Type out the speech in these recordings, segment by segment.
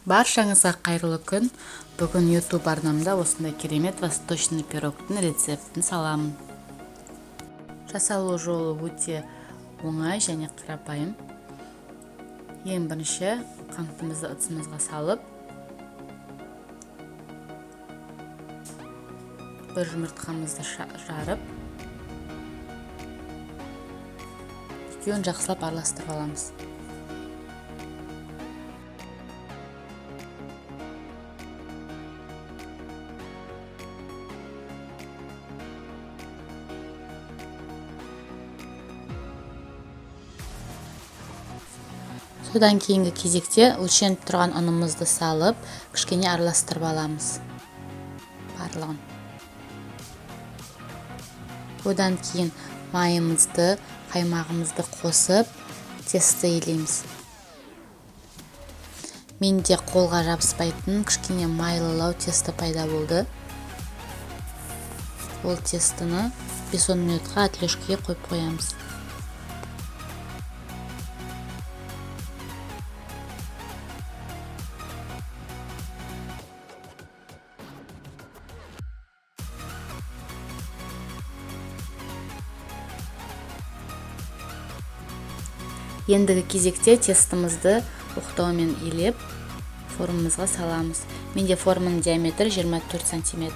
Баршаңызға қайырлы күн. Бүгін YouTube арнамда осындай керемет восточный пирогтың рецептін саламын. Жасалу жолы өте оңай және қарапайым. Ең бірінші қантымызды ыдысымызға салып, бір жұмыртқамызды жарып, екеуін жақсылап араластырып аламыз. Содан кейінгі кезекте өлшеніп тұрған ұнымызды салып, кішкене араластырып аламыз барлығын. Одан кейін майымызды, қаймағымызды қосып, тесті илейміз. Менде қолға жабыспайтын кішкене майлылау тесті пайда болды. Ол тестіні 5-10 минутқа отлежкеге қойып қоямыз. Ендігі кезекте тестімізді оқтаумен илеп, формамызға саламыз. Менде форманың диаметрі 24 см.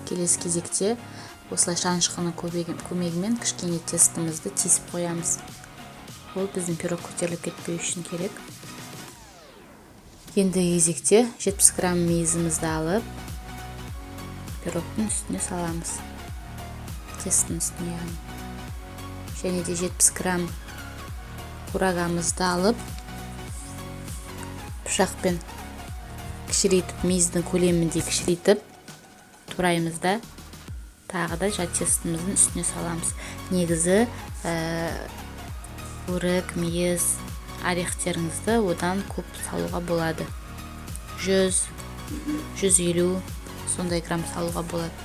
Келесі кезекте осылай шанышқының көмегімен кішкене тестімізді тесіп қоямыз. Ол біздің пирог көтеріліп кетпеу үшін керек. Ендігі кезекте 70 грамм мейізімізді алып, пирогтың үстіне саламыз. Тесттің үстіне. Және де 70 грамм курагамызды алып, пышақпен кішірейтіп, мейіздің көлемінде кішірейтіп, тураймыз да, тағы да тестіміздің үстіне саламыз. Негізі өрік, мейіз, орехтеріңізді одан көп салуға болады. 100-150 сондай грамм салуға болады.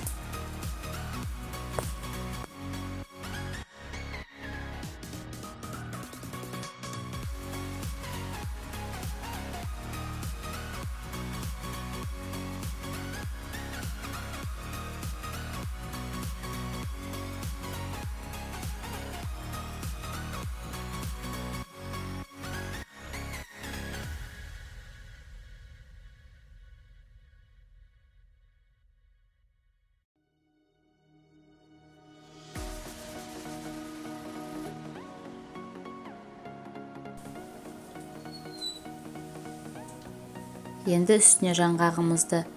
Енді үстіне жаңғағымызды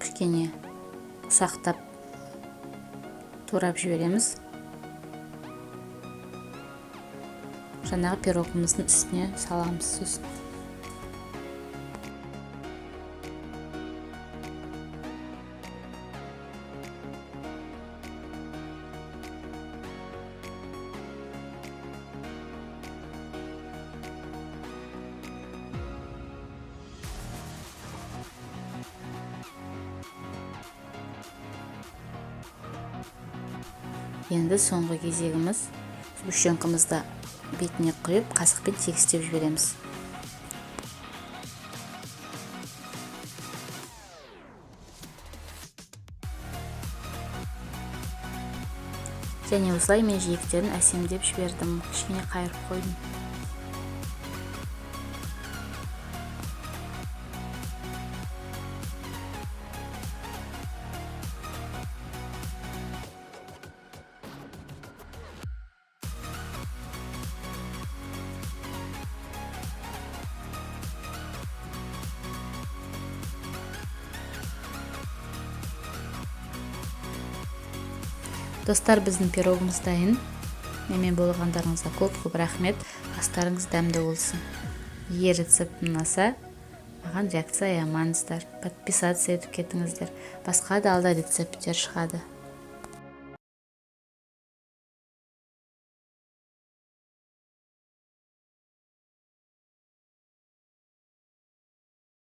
кішкене ұсақтап турап жібереміз. Жаңағы пирогымыздың үстіне саламыз сосын. Енді соңғы кезегіміз, сгущенкамызды бетіне құйып, қасықпен тегістеп жібереміз. Және осылай мен жиектерін әсемдеп жібердім, кішкене қайырып қойдым. Достар, біздің пирогымыз дайын. Менімен болғандарыңызға көп рахмет. Астарыңыз дәмді болсын. Егер рецепт ұнаса, маған реакция аямаңыздар. Подписаться етіп кетіңіздер. Басқа да алда рецепттер шығады.